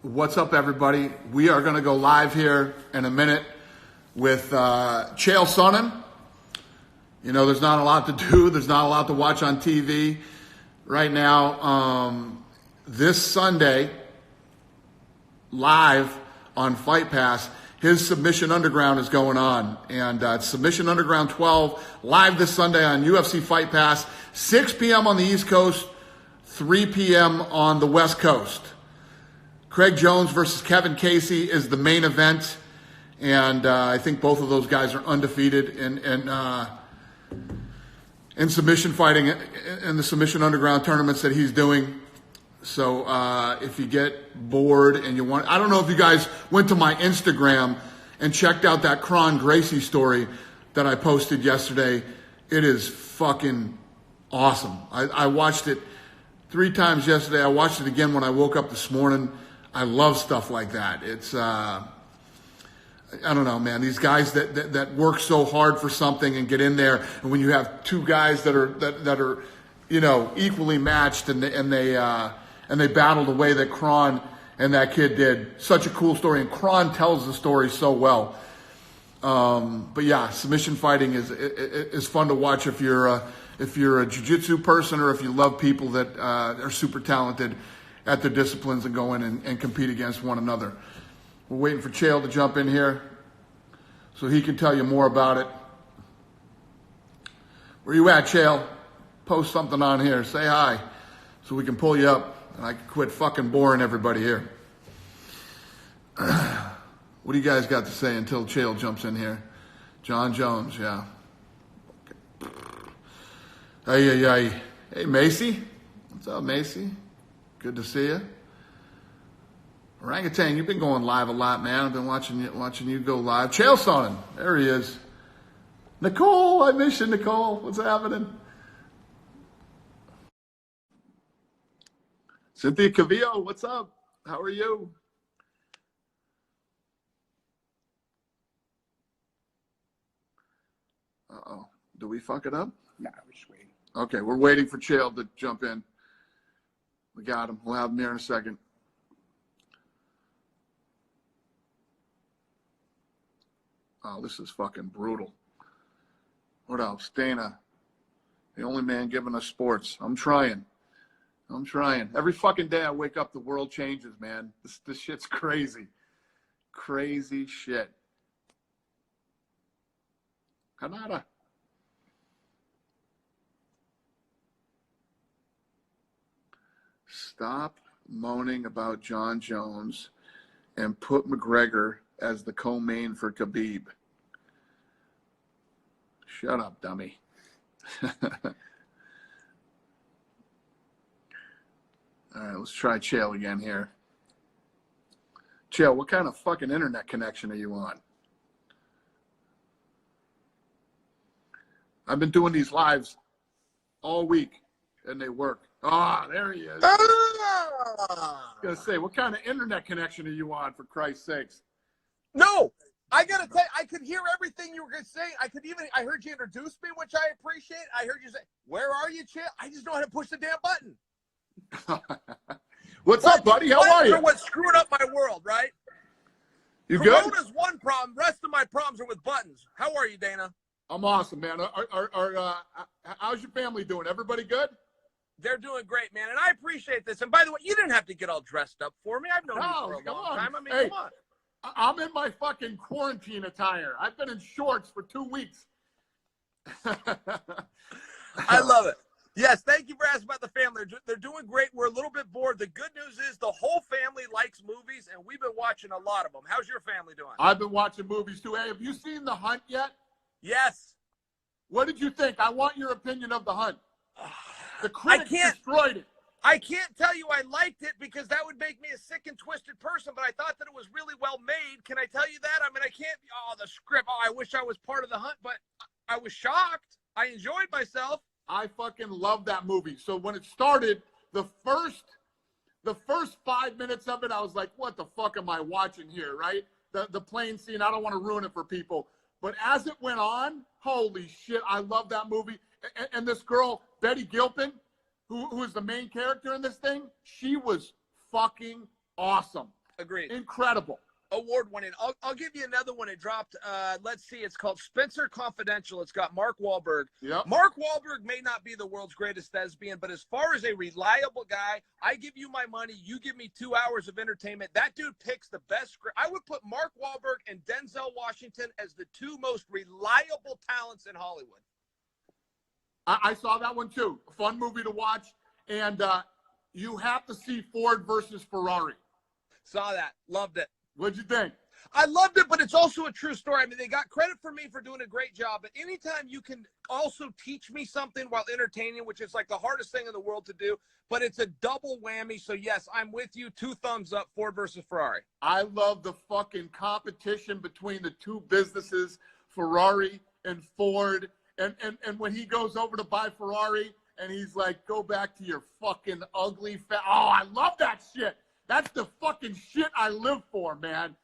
What's up, everybody? We are going to go live here in a minute with Chael Sonnen. You know, there's not a lot to do. There's not a lot to watch on TV right now. This Sunday, live on Fight Pass, his Submission Underground is going on. And it's Submission Underground 12, live this Sunday on UFC Fight Pass, 6 p.m. on the East Coast, 3 p.m. on the West Coast. Craig Jones versus Kevin Casey is the main event, and I think both of those guys are undefeated in submission fighting in the Submission Underground tournaments that he's doing. So if you get bored and you want, I don't know if you guys went to my Instagram and checked out that Kron Gracie story that I posted yesterday. It is fucking awesome. I watched it 3 times yesterday. I watched it again when I woke up this morning. I love stuff like that. It's, I don't know, man. These guys that work so hard for something and get in there, and when you have 2 guys that are, you know, equally matched, and they battle the way that Kron and that kid did. Such a cool story, and Kron tells the story so well. But yeah, submission fighting is fun to watch if you're a jiu-jitsu person, or if you love people that are super talented at their disciplines and go in and compete against one another. We're waiting for Chael to jump in here so he can tell you more about it. Where you at, Chael? Post something on here. Say hi so we can pull you up and I can quit fucking boring everybody here. What do you guys got to say until Chael jumps in here? John Jones, yeah. Okay. Hey, Maisie. What's up, Maisie? Good to see you. Orangutan, you've been going live a lot, man. I've been watching you go live. Chael Sonnen, there he is. Nicole, I miss you, Nicole. What's happening? Cynthia Cavillo, what's up? How are you? Uh-oh. Do we fuck it up? Nah, we're just waiting. Okay, we're waiting for Chael to jump in. We got him. We'll have him here in a second. Oh, this is fucking brutal. What else? Dana, the only man giving us sports. I'm trying. Every fucking day I wake up, the world changes, man. This shit's crazy. Crazy shit. Canada. Stop moaning about John Jones and put McGregor as the co-main for Khabib. Shut up, dummy. All right, let's try Chael again here. Chael, what kind of fucking internet connection are you on? I've been doing these lives all week, and they work. Ah, there he is. I was gonna say, what kind of internet connection are you on, for Christ's sakes? No, I gotta tell you, I could hear everything you were gonna say. I heard you introduce me, which I appreciate. I heard you say, "Where are you, Chael?" I just know how to push the damn button. What's up, buddy? How are you? What's screwing up my world, right? You good? Corona's one problem. Rest of my problems are with buttons. How are you, Dana? I'm awesome, man. How's your family doing? Everybody good? They're doing great, man, and I appreciate this. And by the way, you didn't have to get all dressed up for me. I've known you for a long time. I mean, hey, come on. I'm in my fucking quarantine attire. I've been in shorts for 2 weeks. I love it. Yes, thank you for asking about the family. They're doing great. We're a little bit bored. The good news is the whole family likes movies, and we've been watching a lot of them. How's your family doing? I've been watching movies too. Hey, have you seen The Hunt yet? Yes. What did you think? I want your opinion of The Hunt. The critics destroyed it. I can't tell you I liked it because that would make me a sick and twisted person, but I thought that it was really well made. Can I tell you that? I mean, I can't, the script, I wish I was part of The Hunt, but I was shocked. I enjoyed myself. I fucking love that movie. So when it started, the first 5 minutes of it, I was like, what the fuck am I watching here, right? The plane scene, I don't want to ruin it for people. But as it went on, holy shit, I love that movie. And this girl, Betty Gilpin, who is the main character in this thing, she was fucking awesome. Agreed. Incredible. Award-winning. I'll give you another one. It dropped, let's see, it's called Spencer Confidential. It's got Mark Wahlberg. Yep. Mark Wahlberg may not be the world's greatest thespian, but as far as a reliable guy, I give you my money, you give me 2 hours of entertainment. That dude picks the best script. I would put Mark Wahlberg and Denzel Washington as the two most reliable talents in Hollywood. I saw that one too. A fun movie to watch. And you have to see Ford versus Ferrari. Saw that. Loved it. What'd you think? I loved it, but it's also a true story. I mean, they got credit for me for doing a great job, but anytime you can also teach me something while entertaining, which is like the hardest thing in the world to do, but it's a double whammy. So, yes, I'm with you. 2 thumbs up, Ford versus Ferrari. I love the fucking competition between the two businesses, Ferrari and Ford. And when he goes over to buy Ferrari and he's like, go back to your fucking ugly oh, I love that shit. That's the fucking shit I live for, man.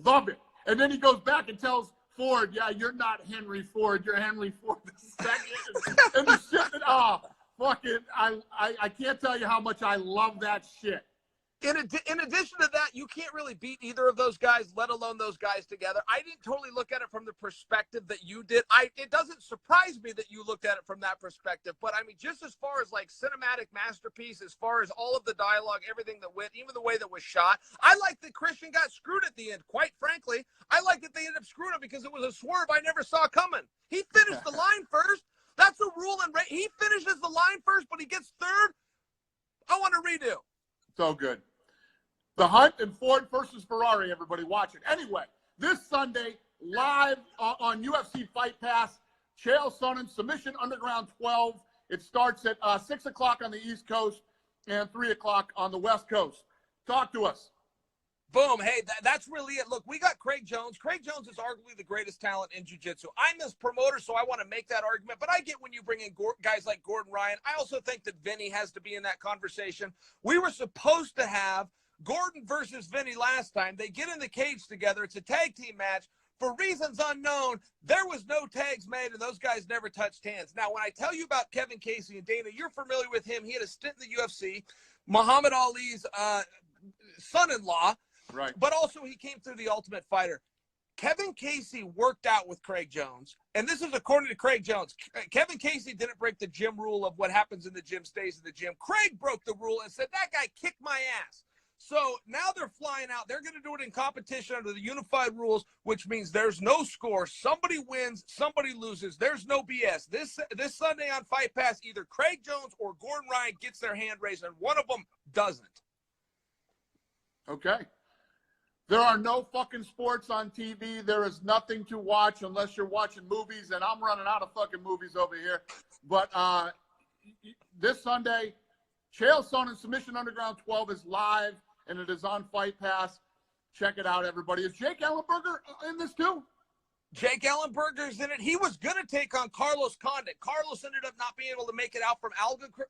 Love it. And then he goes back and tells Ford, yeah, you're not Henry Ford. You're Henry Ford II. And the shit that, fucking, I can't tell you how much I love that shit. In addition to that, you can't really beat either of those guys, let alone those guys together. I didn't totally look at it from the perspective that you did. It doesn't surprise me that you looked at it from that perspective. But, I mean, just as far as, like, cinematic masterpiece, as far as all of the dialogue, everything that went, even the way that was shot, I like that Christian got screwed at the end. Quite frankly, I like that they ended up screwing him because it was a swerve I never saw coming. He finished the line first. That's a rule. He finishes the line first, but he gets third. I want to redo. So good. The Hunt and Ford versus Ferrari, everybody watch it. Anyway, this Sunday, live on UFC Fight Pass, Chael Sonnen, Submission Underground 12. It starts at 6 o'clock on the East Coast and 3 o'clock on the West Coast. Talk to us. Boom. Hey, that's really it. Look, we got Craig Jones. Craig Jones is arguably the greatest talent in jiu-jitsu. I'm his promoter, so I want to make that argument. But I get when you bring in guys like Gordon Ryan. I also think that Vinny has to be in that conversation. We were supposed to have Gordon versus Vinny last time. They get in the cage together. It's a tag team match. For reasons unknown, there was no tags made, and those guys never touched hands. Now, when I tell you about Kevin Casey and Dana, you're familiar with him. He had a stint in the UFC, Muhammad Ali's son-in-law. Right. But also he came through the Ultimate Fighter. Kevin Casey worked out with Craig Jones, and this is according to Craig Jones. Kevin Casey didn't break the gym rule of what happens in the gym stays in the gym. Craig broke the rule and said, that guy kicked my ass. So now they're flying out. They're going to do it in competition under the unified rules, which means there's no score. Somebody wins, somebody loses. There's no BS. This Sunday on Fight Pass, either Craig Jones or Gordon Ryan gets their hand raised, and one of them doesn't. Okay. There are no fucking sports on TV. There is nothing to watch unless you're watching movies, and I'm running out of fucking movies over here. But this Sunday, Chael Sonnen Submission Underground 12 is live, and it is on Fight Pass. Check it out, everybody. Is Jake Ellenberger in this too? Jake Ellenberger's in it. He was going to take on Carlos Condit. Carlos ended up not being able to make it out from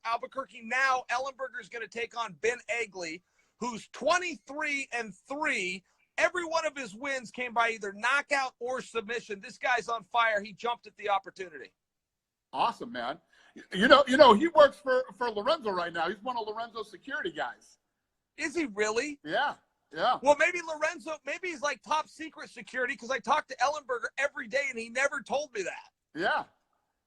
Albuquerque. Now Ellenberger's going to take on Ben Egley, who's 23-3. Every one of his wins came by either knockout or submission. This guy's on fire. He jumped at the opportunity. Awesome, man. You know, he works for Lorenzo right now. He's one of Lorenzo's security guys. Is he really? Yeah. Yeah. Well, maybe he's like top secret security, because I talk to Ellenberger every day and he never told me that. Yeah.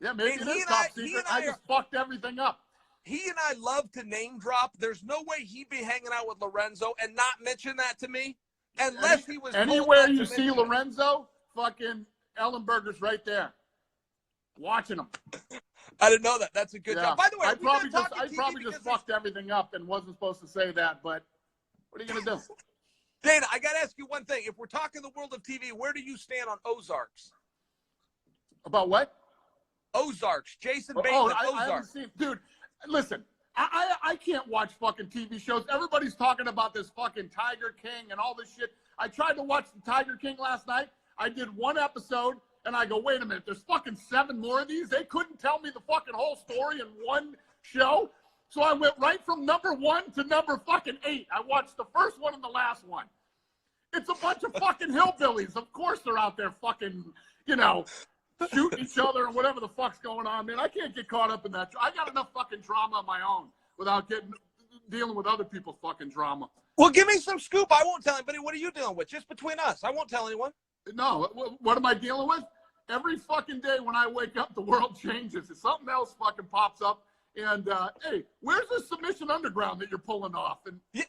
Yeah, maybe it is top secret. I just fucked everything up. He and I love to name drop. There's no way he'd be hanging out with Lorenzo and not mention that to me, unless he was anywhere you see Lorenzo, fucking Ellenberger's right there, watching him. I didn't know that. That's a good job. By the way, I probably just fucked everything up and wasn't supposed to say that, but what are you gonna do? Dana, I gotta ask you one thing. If we're talking the world of TV, where do you stand on Ozarks? About what? Ozarks. Jason Bateman. I Ozarks. haven't seen, dude. Listen, I can't watch fucking TV shows. Everybody's talking about this fucking Tiger King and all this shit. I tried to watch the Tiger King last night. I did one episode, and I go, wait a minute, there's fucking 7 more of these? They couldn't tell me the fucking whole story in one show? So I went right from number 1 to number fucking 8. I watched the first one and the last one. It's a bunch of fucking hillbillies. Of course they're out there fucking, shooting each other and whatever the fuck's going on, man. I can't get caught up in that. I got enough fucking drama of my own without getting dealing with other people's fucking drama. Well, give me some scoop. I won't tell anybody. What are you dealing with? Just between us. I won't tell anyone. No, what am I dealing with? Every fucking day when I wake up, the world changes. Something else fucking pops up. And, hey, where's the submission underground that you're pulling off? And yeah,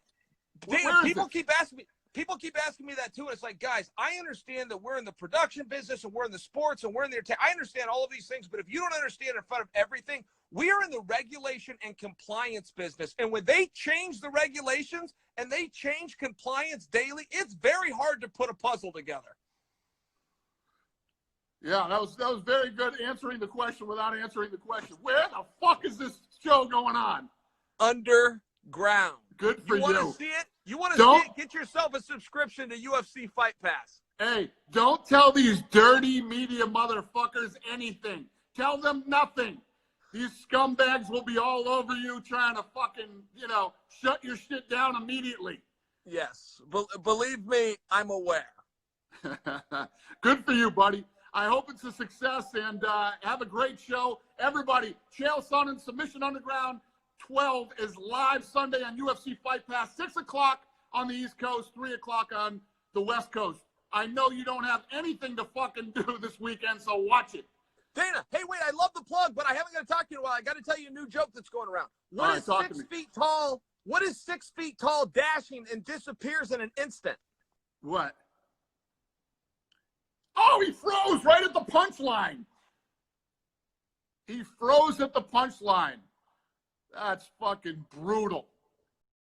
people keep asking me. People keep asking me that too, and it's like, guys, I understand that we're in the production business and we're in the sports and we're in the I understand all of these things, but if you don't understand in front of everything, we are in the regulation and compliance business. And when they change the regulations and they change compliance daily, it's very hard to put a puzzle together. Yeah, that was very good answering the question without answering the question. Where the fuck is this show going on? Underground. Good for you. You want to see it? You want to see it? Get yourself a subscription to UFC Fight Pass. Hey, don't tell these dirty media motherfuckers anything. Tell them nothing. These scumbags will be all over you trying to fucking, shut your shit down immediately. Yes. Believe me, I'm aware. Good for you, buddy. I hope it's a success, and have a great show. Everybody, Chael Sonnen, Submission Underground 12 is live Sunday on UFC Fight Pass, 6 o'clock on the East Coast, 3 o'clock on the West Coast. I know you don't have anything to fucking do this weekend, so watch it. Dana, hey, wait, I love the plug, but I haven't got to talk to you in a while. I got to tell you a new joke that's going around. What is 6 feet tall? What is 6 feet tall dashing and disappears in an instant? What? Oh, he froze right at the punchline. He froze at the punchline. That's fucking brutal.